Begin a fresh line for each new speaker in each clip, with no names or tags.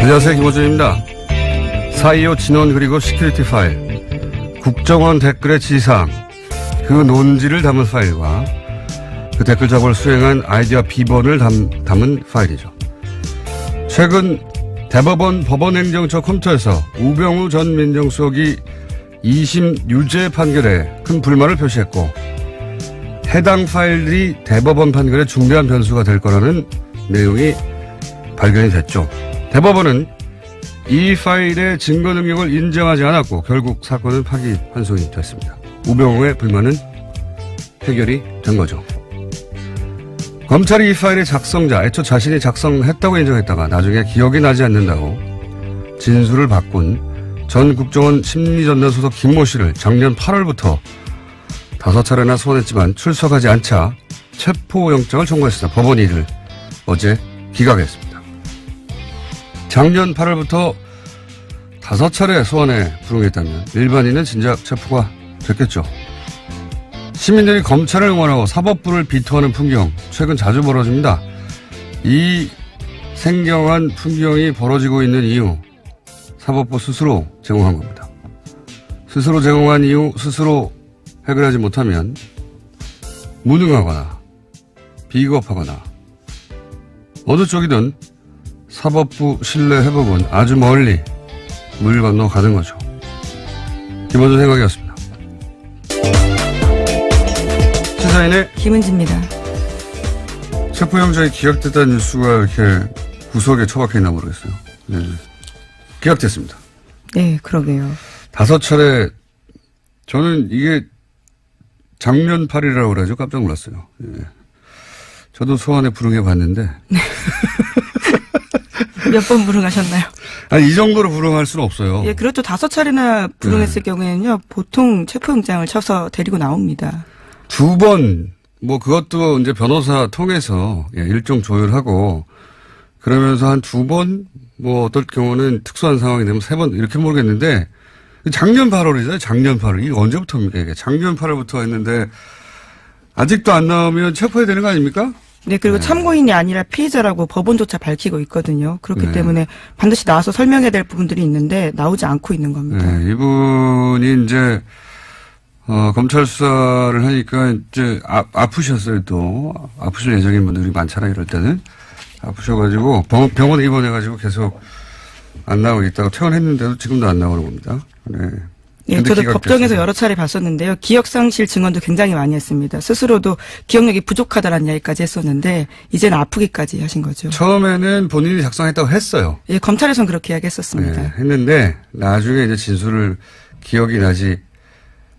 안녕하세요. 김호준입니다. 4.25 진원 그리고 시큐리티 파일, 국정원 댓글의 지상, 그 논지를 담은 파일과 그 댓글 작업을 수행한 아이디어 비번을 담은 파일이죠. 최근 대법원 법원행정처 컴퓨터에서 우병우 전 민정수석이 2심 유죄 판결에 큰 불만을 표시했고 해당 파일들이 대법원 판결에 중대한 변수가 될 거라는 내용이 발견이 됐죠. 대법원은 이 파일의 증거 능력을 인정하지 않았고 결국 사건은 파기환송이 됐습니다. 우병우의 불만은 해결이 된 거죠. 검찰이 이 파일의 작성자, 애초 자신이 작성했다고 인정했다가 나중에 기억이 나지 않는다고 진술을 바꾼 전 국정원 심리전단 소속 김모 씨를 작년 8월부터 5차례나 소환했지만 출석하지 않자 체포영장을 청구했습니다. 법원이 이를 어제 기각했습니다. 작년 8월부터 5차례 소환에 불응했다면 일반인은 진작 체포가 됐겠죠. 시민들이 검찰을 응원하고 사법부를 비토하는 풍경 최근 자주 벌어집니다. 이 생경한 풍경이 벌어지고 있는 이유 사법부 스스로 제공한 겁니다. 스스로 제공한 이유 스스로 해결하지 못하면 무능하거나 비겁하거나 어느 쪽이든 사법부 신뢰 회복은 아주 멀리 물 건너 가는 거죠. 김원준 생각이었습니다. 시사인의
김은지입니다.
체포영장이 기각됐다는 뉴스가 이렇게 구석에 처박혀 있나 모르겠어요. 네. 기각됐습니다.
네, 그러게요.
5차례, 저는 이게 작년 8일이라고 그러죠. 깜짝 놀랐어요. 예. 저도 소환에 불응해 봤는데.
몇 번 불응하셨나요?
아니, 이 정도로 불응할 수는 없어요.
예, 그렇죠. 5차례나 불응했을 경우에는요, 보통 체포영장을 쳐서 데리고 나옵니다.
2번, 그것도 이제 변호사 통해서, 일종 조율하고, 그러면서 한 2번, 어떨 경우는 특수한 상황이 되면 3번, 이렇게 모르겠는데, 작년 8월이잖아요. 작년 8월. 이게 언제부터입니까, 이게? 작년 8월부터 했는데, 아직도 안 나오면 체포해야 되는 거 아닙니까?
네, 그리고 참고인이 아니라 피해자라고 법원조차 밝히고 있거든요. 그렇기 때문에 반드시 나와서 설명해야 될 부분들이 있는데 나오지 않고 있는 겁니다.
네, 이분이 이제 검찰 수사를 하니까 이제 아프셨어요. 또 아프실 예정인 분들이 많잖아요. 이럴 때는 아프셔가지고 병원에 입원해가지고 계속 안 나오고 있다가 퇴원했는데도 지금도 안 나오는 겁니다. 네.
예, 저도 법정에서 여러 차례 봤었는데요. 기억상실 증언도 굉장히 많이 했습니다. 스스로도 기억력이 부족하다라는 이야기까지 했었는데 이제는 아프기까지 하신 거죠.
처음에는 본인이 작성했다고 했어요.
예, 검찰에서는 그렇게 이야기했었습니다.
네, 했는데 나중에 이제 진술을 기억이 나지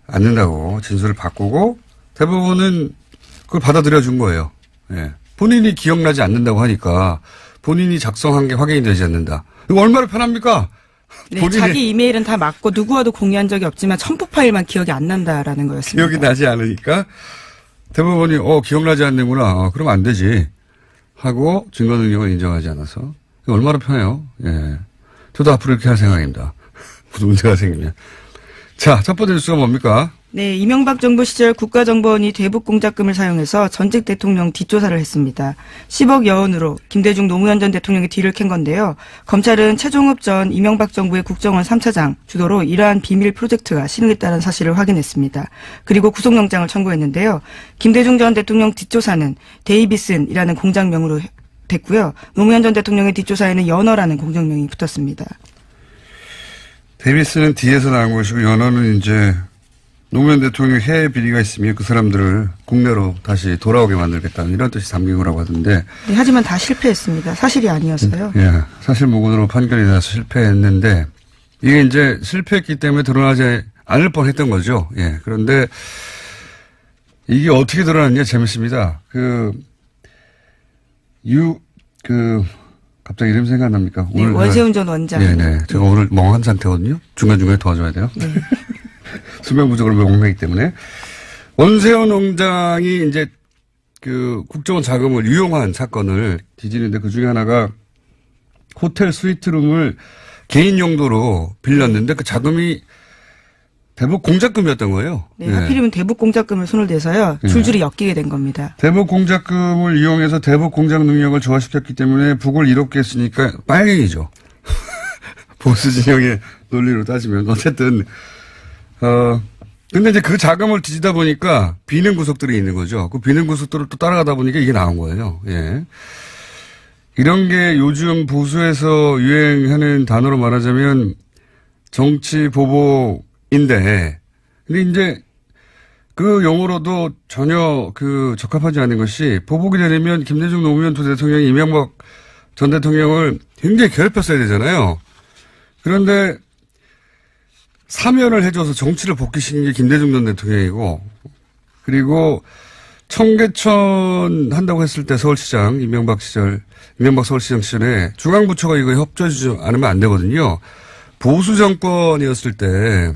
않는다고 진술을 바꾸고 대부분은 그걸 받아들여 준 거예요. 예. 본인이 기억나지 않는다고 하니까 본인이 작성한 게 확인이 되지 않는다. 이거 얼마나 편합니까?
네, 자기 이메일은 다 맞고 누구와도 공유한 적이 없지만 첨부 파일만 기억이 안 난다라는 거였습니다.
기억이 나지 않으니까 대부분이 기억나지 않는구나. 그러면 안 되지 하고 증거 능력을 인정하지 않아서 얼마나 편해요. 예, 저도 앞으로 이렇게 할 생각입니다. 무슨 문제가 생기면. 자, 첫 번째 뉴스가 뭡니까?
네, 이명박 정부 시절 국가정보원이 대북공작금을 사용해서 전직 대통령 뒷조사를 했습니다. 10억 여원으로 김대중 노무현 전 대통령의 뒤를 캔 건데요. 검찰은 최종업 전 이명박 정부의 국정원 3차장 주도로 이러한 비밀 프로젝트가 실행됐다는 사실을 확인했습니다. 그리고 구속영장을 청구했는데요. 김대중 전 대통령 뒷조사는 데이비슨이라는 공장명으로 됐고요. 노무현 전 대통령의 뒷조사에는 연어라는 공장명이 붙었습니다.
데이비스는 뒤에서 나온 것이고 연어는 이제 노무현 대통령 해외 비리가 있으면 그 사람들을 국내로 다시 돌아오게 만들겠다는 이런 뜻이 담긴 거라고 하던데.
네, 하지만 다 실패했습니다. 사실이 아니어서요.
예, 사실무근으로 판결이 나서 실패했는데 이게 이제 실패했기 때문에 드러나지 않을 뻔했던 거죠. 예, 그런데 이게 어떻게 드러났냐 재밌습니다. 갑자기 이름 생각납니까?
네,
오늘
원세훈 전 원장.
네네. 제가 오늘 멍한 상태거든요. 중간중간에 도와줘야 돼요. 네. 수면 부족으로 멍하기 때문에. 원세훈 원장이 이제 국정원 자금을 유용한 사건을 뒤지는데 그 중에 하나가 호텔 스위트룸을 개인 용도로 빌렸는데 그 자금이 대북 공작금이었던 거예요.
네, 하필이면 대북 공작금을 손을 대서요. 줄줄이 엮이게 된 겁니다.
대북 공작금을 이용해서 대북 공작 능력을 조화시켰기 때문에 북을 이롭게 했으니까 빨갱이죠. 보수 진영의 논리로 따지면. 어쨌든, 근데 이제 그 자금을 뒤지다 보니까 비는 구석들이 있는 거죠. 그 비는 구석들을 또 따라가다 보니까 이게 나온 거예요. 예. 이런 게 요즘 보수에서 유행하는 단어로 말하자면 정치 보복인데, 근데 이제 그 용어로도 전혀 적합하지 않은 것이 보복이 되려면 김대중 노무현 두 대통령이 이명박 전 대통령을 굉장히 괴롭혔어야 되잖아요. 그런데 사면을 해줘서 정치를 복귀시킨 게 김대중 전 대통령이고, 그리고 청계천 한다고 했을 때 서울시장, 이명박 서울시장 시절에 중앙부처가 이거 협조해주지 않으면 안 되거든요. 보수 정권이었을 때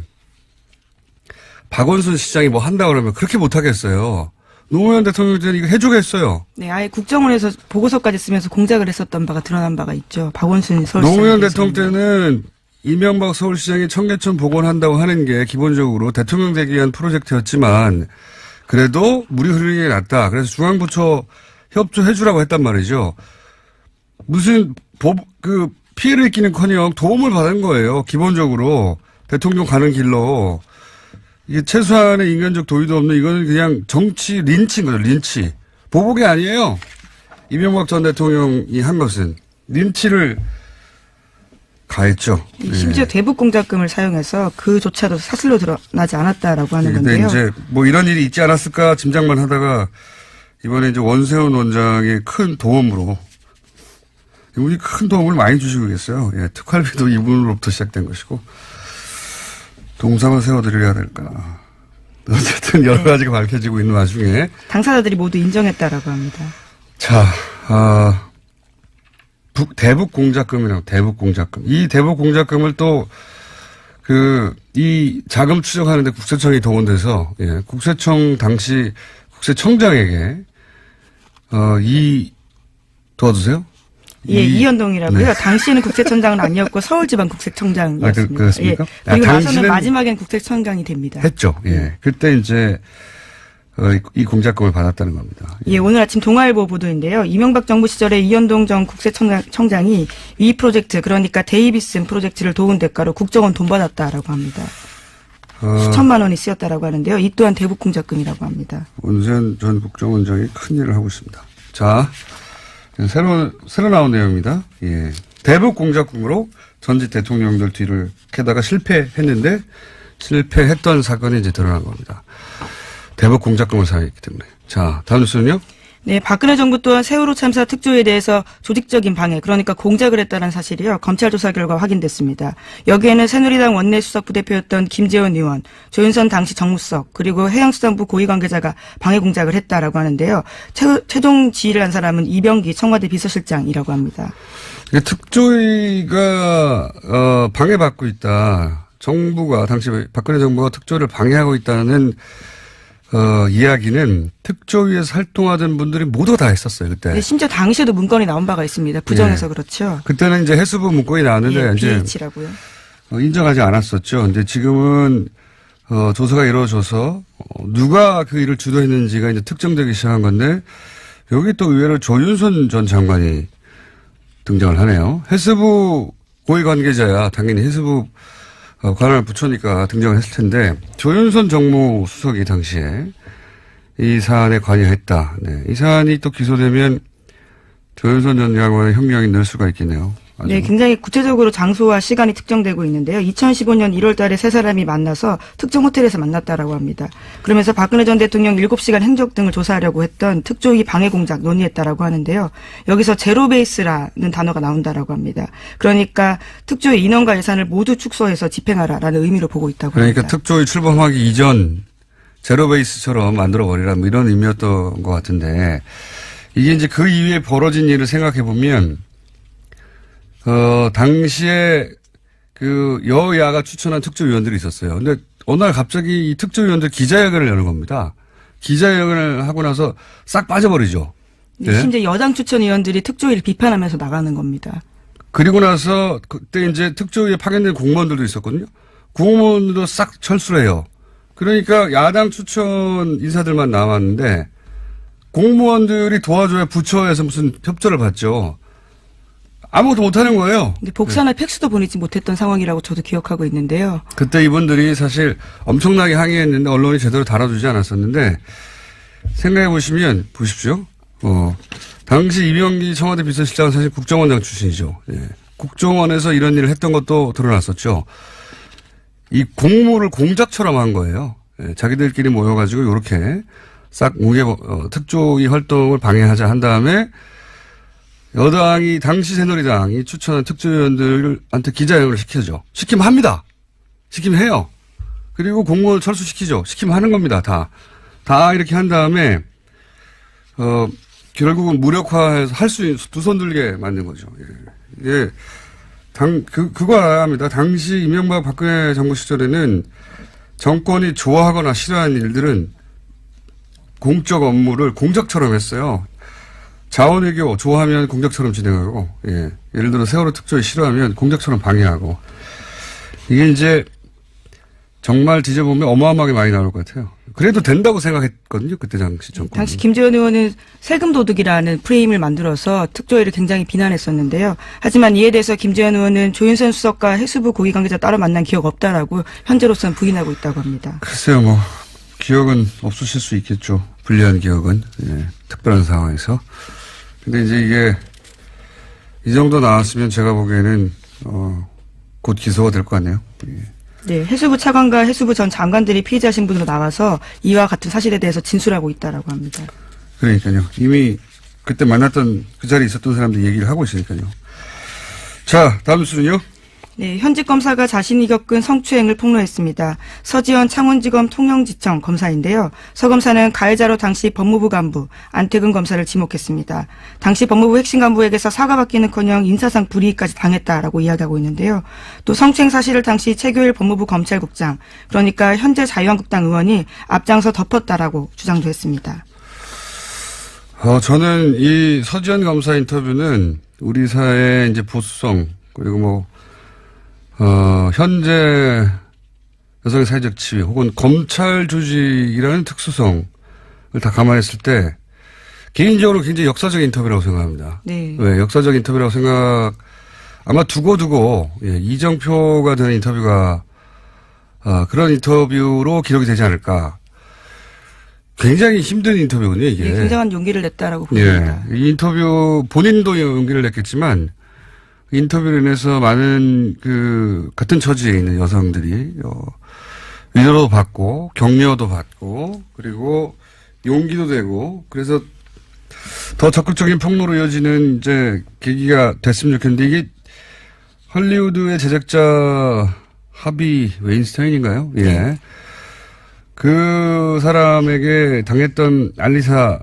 박원순 시장이 뭐 한다 그러면 그렇게 못하겠어요. 노무현 대통령 때는 이거 해주겠어요.
네, 아예 국정원에서 보고서까지 쓰면서 공작을 했었던 바가 드러난 바가 있죠. 박원순 서울시장.
노무현 대통령 때는 이명박 서울시장이 청계천 복원한다고 하는 게 기본적으로 대통령 되기 위한 프로젝트였지만 그래도 물이 흐르는 게 낫다. 그래서 중앙부처 협조해주라고 했단 말이죠. 무슨 피해를 입기는커녕 도움을 받은 거예요. 기본적으로 대통령 가는 길로. 이게 최소한의 인간적 도의도 없는 이거는 그냥 정치 린치인 거죠. 린치. 보복이 아니에요. 이명박 전 대통령이 한 것은 린치를 가했죠.
심지어 대북 공작금을 사용해서 그조차도 사실로 드러나지 않았다라고 하는
근데
건데요.
이제 뭐 이런 일이 있지 않았을까 짐작만 하다가 이번에 이제 원세훈 원장의 큰 도움으로 이분이 큰 도움을 많이 주시고 계세요. 예, 특활비도 이분으로부터 시작된 것이고 동상을 세워드려야 될까. 어쨌든 여러 가지가 밝혀지고 있는 와중에
당사자들이 모두 인정했다라고 합니다.
자, 대북 공작금이라고 대북 공작금. 이 대북 공작금을 또 이 자금 추적하는데 국세청이 동원돼서 예, 국세청 당시 국세청장에게 도와주세요.
예, 이현동이라고요. 네. 당시에는 국세청장은 아니었고 서울지방국세청장이었습니다.
그렇습니까?
예. 그리고 나서는 마지막엔 국세청장이 됩니다.
했죠. 예. 그때 이제 이 공작금을 받았다는 겁니다.
예, 오늘 아침 동아일보 보도인데요. 이명박 정부 시절에 이현동 전 국세청장이 위 프로젝트, 그러니까 데이비슨 프로젝트를 도운 대가로 국정원 돈 받았다라고 합니다. 수천만 원이 쓰였다라고 하는데요. 이 또한 대북 공작금이라고 합니다.
원전 전 국정원장이 큰 일을 하고 있습니다. 자, 새로 나온 내용입니다. 예. 대북 공작금으로 전직 대통령들 뒤를 캐다가 실패했는데 실패했던 사건이 이제 드러난 겁니다. 대북 공작금을 사용했기 때문에. 자, 다음 뉴스는요?
네, 박근혜 정부 또한 세월호 참사 특조위에 대해서 조직적인 방해, 그러니까 공작을 했다는 사실이요. 검찰 조사 결과 확인됐습니다. 여기에는 새누리당 원내 수석부대표였던 김재원 의원, 조윤선 당시 정무수석, 그리고 해양수산부 고위 관계자가 방해 공작을 했다라고 하는데요. 최종 지휘를 한 사람은 이병기 청와대 비서실장이라고 합니다.
특조위가 방해받고 있다. 정부가 당시 박근혜 정부가 특조위를 방해하고 있다는 이야기는 특조위에서 활동하던 분들이 모두 다 했었어요, 그때.
네, 심지어 당시에도 문건이 나온 바가 있습니다. 부정해서 그렇죠.
그때는 이제 해수부 문건이 나왔는데, 이제.
BH라고요.
인정하지 않았었죠. 근데 지금은, 조사가 이루어져서, 누가 그 일을 주도했는지가 이제 특정되기 시작한 건데, 여기 또 의외로 조윤선 전 장관이 등장을 하네요. 해수부 고위 관계자야, 당연히 해수부 관할 부처니까 등장을 했을 텐데 조윤선 정무수석이 당시에 이 사안에 관여했다. 네. 이 사안이 또 기소되면 조윤선 전 장관의 형량이 늘 수가 있겠네요. 아주.
네, 굉장히 구체적으로 장소와 시간이 특정되고 있는데요. 2015년 1월 달에 세 사람이 만나서 특정 호텔에서 만났다라고 합니다. 그러면서 박근혜 전 대통령 7시간 행적 등을 조사하려고 했던 특조위 방해 공작 논의했다라고 하는데요. 여기서 제로베이스라는 단어가 나온다라고 합니다. 그러니까 특조위 인원과 예산을 모두 축소해서 집행하라라는 의미로 보고 있다고 합니다.
그러니까 특조위 출범하기 이전 제로베이스처럼 만들어버리라 뭐 이런 의미였던 것 같은데 이게 이제 그 이후에 벌어진 일을 생각해 보면 당시에 여야가 추천한 특조위원들이 있었어요. 근데 어느 날 갑자기 이 특조위원들 기자회견을 여는 겁니다. 기자회견을 하고 나서 싹 빠져버리죠.
네. 심지어 여당 추천 의원들이 특조위를 비판하면서 나가는 겁니다.
그리고 나서 그때 이제 특조위에 파견된 공무원들도 있었거든요. 공무원들도 싹 철수를 해요. 그러니까 야당 추천 인사들만 남았는데 공무원들이 도와줘야 부처에서 무슨 협조를 받죠. 아무것도 못하는 거예요.
근데 복사나 팩스도 보내지 못했던 상황이라고 저도 기억하고 있는데요.
그때 이분들이 사실 엄청나게 항의했는데 언론이 제대로 다뤄주지 않았었는데 생각해 보시면 보십시오. 당시 이명기 청와대 비서실장은 사실 국정원장 출신이죠. 예. 국정원에서 이런 일을 했던 것도 드러났었죠. 이 공무를 공작처럼 한 거예요. 예. 자기들끼리 모여가지고 이렇게 싹 특조위 활동을 방해하자 한 다음에 여당이 당시 새누리당이 추천한 특조위원들한테 기자회견을 시켜줘. 시키면 합니다. 시키면 해요. 그리고 공무원을 철수시키죠. 시키면 하는 겁니다. 다 이렇게 한 다음에 결국은 무력화해서 할 수 있는 두 손 들게 만든 거죠. 예. 그거 알아야 합니다. 당시 이명박 박근혜 정부 시절에는 정권이 좋아하거나 싫어하는 일들은 공적 업무를 공작처럼 했어요. 자원외교 좋아하면 공작처럼 진행하고, 예. 예를 들어 세월호 특조위 싫어하면 공작처럼 방해하고. 이게 이제 정말 뒤져보면 어마어마하게 많이 나올 것 같아요. 그래도 된다고 생각했거든요. 그때 당시 정권.
당시 김재원 의원은 세금 도둑이라는 프레임을 만들어서 특조위를 굉장히 비난했었는데요. 하지만 이에 대해서 김재원 의원은 조윤선 수석과 해수부 고위 관계자 따로 만난 기억 없다라고 현재로서는 부인하고 있다고 합니다.
글쎄요, 기억은 없으실 수 있겠죠. 불리한 기억은. 예, 특별한 상황에서. 근데 이제 이게 이 정도 나왔으면 제가 보기에는 곧 기소가 될 것 같네요. 예.
네, 해수부 차관과 해수부 전 장관들이 피의자 신분으로 나와서 이와 같은 사실에 대해서 진술하고 있다라고 합니다.
그러니까요. 이미 그때 만났던 그 자리에 있었던 사람들이 얘기를 하고 있으니까요. 자, 다음 뉴스는요.
네, 현직 검사가 자신이 겪은 성추행을 폭로했습니다. 서지현 창원지검 통영지청 검사인데요. 서 검사는 가해자로 당시 법무부 간부 안태근 검사를 지목했습니다. 당시 법무부 핵심 간부에게서 사과받기는커녕 인사상 불이익까지 당했다라고 이야기하고 있는데요. 또 성추행 사실을 당시 최규일 법무부 검찰국장, 그러니까 현재 자유한국당 의원이 앞장서 덮었다라고 주장도 했습니다.
저는 이 서지현 검사 인터뷰는 우리 사회의 이제 보수성 그리고 현재 여성의 사회적 지위 혹은 검찰 조직이라는 특수성을 다 감안했을 때 개인적으로 굉장히 역사적 인터뷰라고 생각합니다.
네.
왜 역사적 인터뷰라고 아마 두고 이정표가 되는 인터뷰가 그런 인터뷰로 기록이 되지 않을까. 굉장히 힘든 인터뷰군요, 이게.
네, 굉장한 용기를 냈다라고 봅니다.
이 인터뷰 본인도 용기를 냈겠지만 인터뷰로 인해서 많은 같은 처지에 있는 여성들이 위로도 받고 격려도 받고 그리고 용기도 되고 그래서 더 적극적인 폭로로 이어지는 이제 계기가 됐으면 좋겠는데 이게 헐리우드의 제작자 하비 웨인스타인인가요? 예.
네.
그 사람에게 당했던 알리사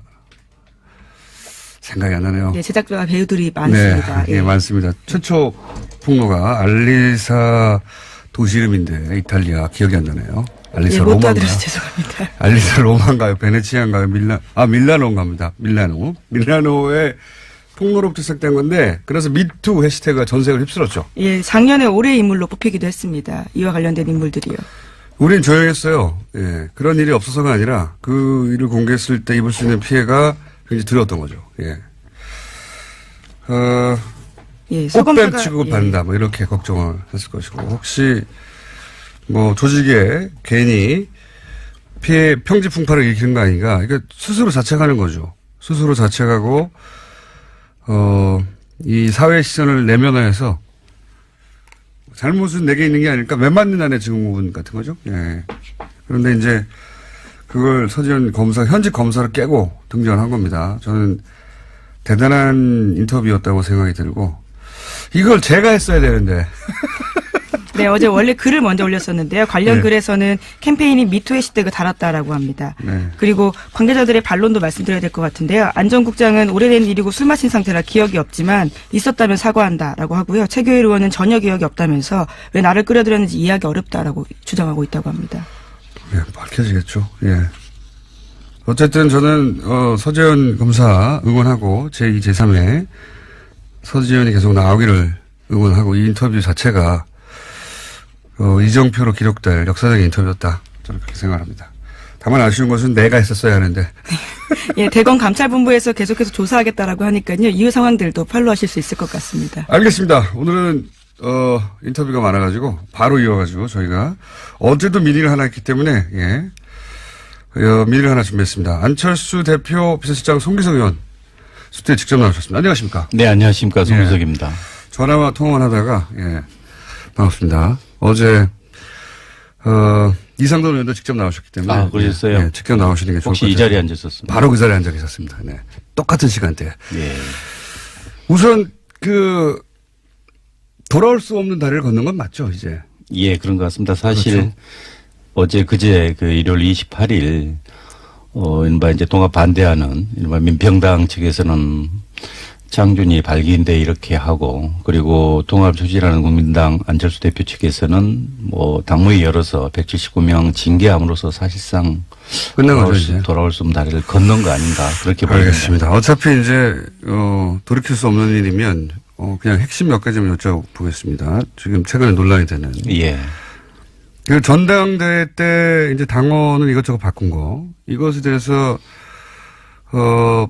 생각이 안 나네요.
네, 제작자 배우들이 많습니다.
네, 예, 많습니다. 최초 폭로가 알리사 도시 이름인데 이탈리아 기억이 안 나네요. 알리사
못
로마인가요?
따드려서 죄송합니다.
알리사 로마인가요? 베네치아인가요? 밀라노인가 합니다. 밀라노의 폭로로부터 시작된 건데 그래서 미투 해시태그가 전색을 휩쓸었죠.
예, 작년에 올해의 인물로 뽑히기도 했습니다. 이와 관련된 인물들이요.
우린 조용했어요. 예, 그런 일이 없어서가 아니라 그 일을 공개했을 때 입을 수 있는 피해가 굉장히 두려웠던 거죠. 예. 꽃뱀 취급을 받는다, 이렇게 걱정을 했을 것이고, 혹시, 조직에 괜히 평지 풍파를 일으키는 거 아닌가, 이거 스스로 자책하는 거죠. 스스로 자책하고, 이 사회 시선을 내면화해서, 잘못은 내게 있는 게 아닐까, 왜 맞는 안에 증후군 같은 거죠. 예. 그런데 이제, 그걸 서지현 검사, 현직 검사를 깨고 등장한 겁니다. 저는 대단한 인터뷰였다고 생각이 들고, 이걸 제가 했어야 되는데.
네, 어제 원래 글을 먼저 올렸었는데요. 관련 글에서는 캠페인이 미투 해시태그 달았다라고 합니다.
네.
그리고 관계자들의 반론도 말씀드려야 될 것 같은데요. 안 전 국장은 오래된 일이고 술 마신 상태라 기억이 없지만 있었다면 사과한다라고 하고요. 최규일 의원은 전혀 기억이 없다면서 왜 나를 끌어들였는지 이해하기 어렵다라고 주장하고 있다고 합니다.
예, 밝혀지겠죠. 예. 어쨌든 저는, 서지현 검사 응원하고, 제2, 제3회 서지현이 계속 나오기를 응원하고, 이 인터뷰 자체가, 이정표로 기록될 역사적인 인터뷰였다. 저는 그렇게 생각합니다. 다만 아쉬운 것은 내가 했었어야 하는데.
예, 대검 감찰본부에서 계속해서 조사하겠다라고 하니까요. 이후 상황들도 팔로우하실 수 있을 것 같습니다.
알겠습니다. 오늘은 인터뷰가 많아가지고 바로 이어가지고 저희가 어제도 미니를 하나 했기 때문에 미니를 하나 준비했습니다. 안철수 대표 비서실장 송기석 의원 수트에 직접 나오셨습니다. 안녕하십니까?
네, 안녕하십니까. 송기석입니다.
전화와 통화만 하다가 반갑습니다. 어제 이상돈 의원도 직접 나오셨기 때문에.
아, 그러셨어요?
직접 나오시는 게 좋을 것
혹시
같아요.
이 자리에 앉으셨습니다.
바로 그 자리에 앉아 계셨습니다. 네. 똑같은 시간대에.
예.
우선 돌아올 수 없는 다리를 걷는 건 맞죠, 이제?
예, 그런 것 같습니다. 사실
그렇죠.
어제 그제 일월 28일 이른바 이제 통합 반대하는 이른바 민평당 측에서는 장준이 발기인데 이렇게 하고 그리고 통합 추진하는 국민당 안철수 대표 측에서는 당무위 열어서 179명 징계함으로써 사실상
끝난 거죠, 이제.
돌아올 수 없는 다리를 걷는 거 아닌가 그렇게 보입니다.
알겠습니다. 어차피 이제 돌이킬 수 없는 일이면 그냥 핵심 몇 가지만 여쭤보겠습니다. 지금 최근에 논란이 되는.
예.
그 전당대회 때 이제 당원을 이것저것 바꾼 거 이것에 대해서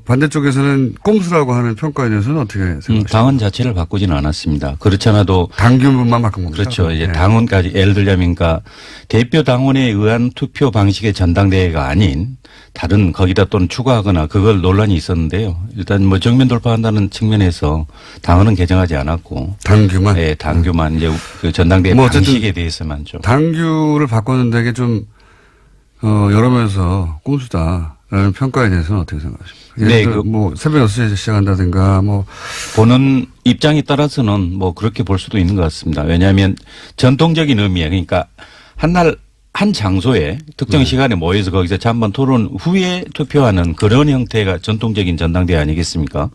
반대쪽에서는 꼼수라고 하는 평가에 대해서는 어떻게 생각하십니까?
당원 자체를 바꾸지는 않았습니다. 그렇지 않아도
당규문만 바꾼 겁니다.
그렇죠. 이제
네.
당원까지 예를 들자면 그러니까 대표 당원에 의한 투표 방식의 전당대회가 아닌 다른 거기다 또는 추가하거나 그걸 논란이 있었는데요. 일단 정면 돌파한다는 측면에서 당원은 개정하지 않았고
당규만.
예, 당규만 이제 그 전당대회 방식에 대해서만 좀
당규를 바꿨는데 이게 좀 여러 면에서 꼼수다라는 평가에 대해서는 어떻게 생각하십니까?
네,
새벽 6시에 시작한다든가
보는 입장에 따라서는 그렇게 볼 수도 있는 것 같습니다. 왜냐하면 전통적인 의미에 그러니까 한 장소에 특정 시간에 모여서 거기서 잠깐 토론 후에 투표하는 그런 형태가 전통적인 전당대회 아니겠습니까?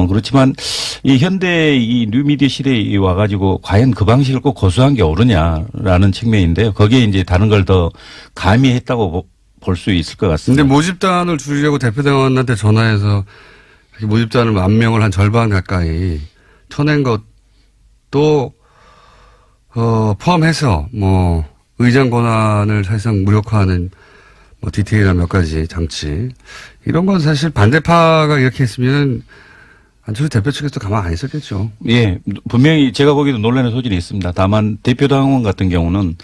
그렇지만 이 현대 이 뉴미디어 시대에 와가지고 과연 그 방식을 꼭 고수한 게 옳으냐라는 측면인데요. 거기에 이제 다른 걸 더 가미했다고 볼 수 있을 것 같습니다.
근데 모집단을 줄이려고 대표당원한테 전화해서 모집단을 1000명을 한 절반 가까이 쳐낸 것도 포함해서 의장 권한을 사실상 무력화하는 디테일한 몇 가지 장치 이런 건 사실 반대파가 이렇게 했으면 안철수 대표 측에서 가만 안 있었겠죠.
예, 분명히 제가 보기에도 논란의 소질이 있습니다. 다만 대표당원 같은 경우는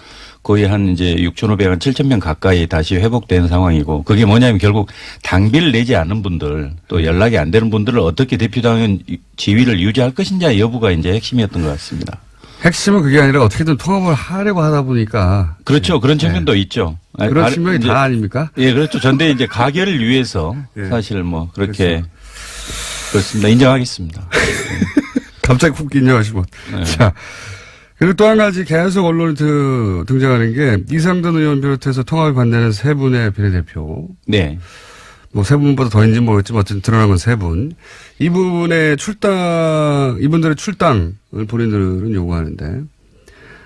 거의 한 이제 6,500한 7,000명 가까이 다시 회복된 상황이고 그게 뭐냐면 결국 당비를 내지 않은 분들 또 연락이 안 되는 분들을 어떻게 대표당원 지위를 유지할 것인지 여부가 이제 핵심이었던 것 같습니다.
핵심은 그게 아니라 어떻게든 통합을 하려고 하다 보니까.
그렇죠. 그런 측면도 있죠.
그런 측면이 다 아닙니까?
예, 그렇죠. 전대 이제 가결을 위해서 사실 그렇게 그렇습니다. 인정하겠습니다.
갑자기 훅 인정하시면.
네.
자. 그리고 또 한 가지 계속 언론에 등장하는 게 이상돈 의원 비롯해서 통합에 반대하는 세 분의 비례대표.
네.
세 분보다 더인지 모르겠지만 어쨌든 드러난 건 세 분. 이분들의 출당을 본인들은 요구하는데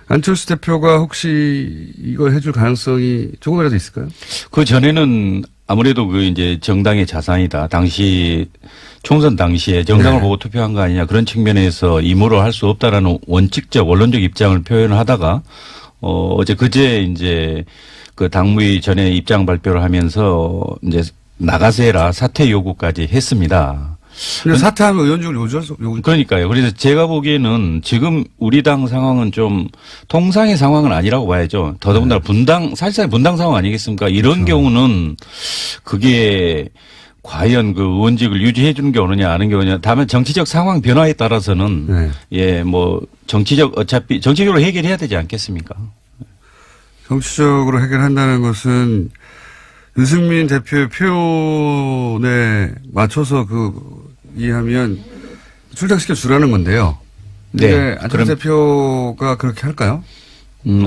안철수 대표가 혹시 이걸 해줄 가능성이 조금이라도 있을까요?
그 전에는 아무래도 이제 정당의 자산이다. 당시 총선 당시에 정당을 보고 투표한 거 아니냐 그런 측면에서 임무로 할 수 없다라는 원칙적 원론적 입장을 표현하다가 어제 그제 이제 그 당무위 전에 입장 발표를 하면서 이제 나가세라 사퇴 요구까지 했습니다.
근데 사퇴하면 의원직을 요구.
그러니까요. 그래서 제가 보기에는 지금 우리 당 상황은 좀 통상의 상황은 아니라고 봐야죠. 더더군다나 사실상 분당 상황 아니겠습니까? 이런 경우는 그게 과연 그 의원직을 유지해 주는 게 오느냐 아는 게 오느냐. 다만 정치적 상황 변화에 따라서는 정치적으로 해결해야 되지 않겠습니까?
정치적으로 해결한다는 것은 유승민 대표의 표현에 맞춰서 이해하면 출당시켜 주라는 건데요. 네. 안철수 대표가 그렇게 할까요?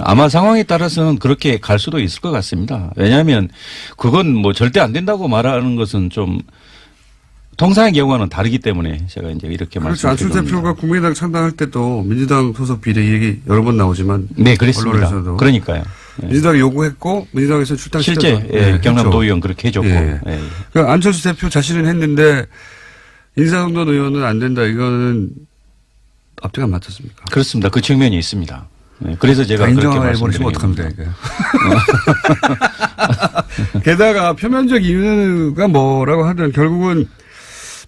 아마 상황에 따라서는 그렇게 갈 수도 있을 것 같습니다. 왜냐하면 그건 절대 안 된다고 말하는 것은 좀 통상의 경우와는 다르기 때문에 제가 이제 이렇게
그렇죠.
말씀드립니다.
안철수 대표가 국민의당 창당할 때도 민주당 소속 비례 이 얘기 여러 번 나오지만
네, 그랬습니다.
언론에서도
그러니까요.
민주당이 요구했고 민주당에서 출당시켰죠.
실제 경남도 의원 그렇게 해줬고.
그러니까 안철수 대표 자신은 했는데 인사동돈 의원은 안 된다. 이거는 앞뒤가 안 맞췄습니까?
그렇습니다. 그 측면이 있습니다. 그래서 제가 그렇게 말씀드리는
어떡합니까? 게다가 표면적 이유가 뭐라고 하든 결국은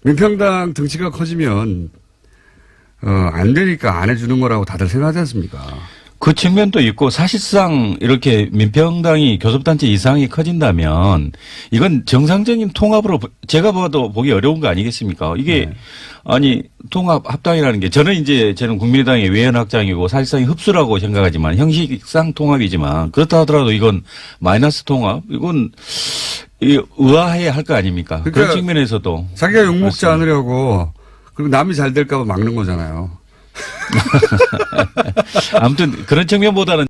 민평당 등치가 커지면 안 되니까 안 해주는 거라고 다들 생각하지 않습니까?
그 측면도 있고 사실상 이렇게 민평당이 교섭단체 이상이 커진다면 이건 정상적인 통합으로 제가 봐도 보기 어려운 거 아니겠습니까? 이게
네.
아니 통합 합당이라는 게 저는 국민의당의 외연 확장이고 사실상 흡수라고 생각하지만 형식상 통합이지만 그렇다 하더라도 이건 마이너스 통합 이건 의아해야 할 거 아닙니까?
그러니까
그런 측면에서도
자기가 욕먹지 않으려고 그리고 남이 잘 될까 봐 막는 거잖아요.
아무튼 그런 측면보다는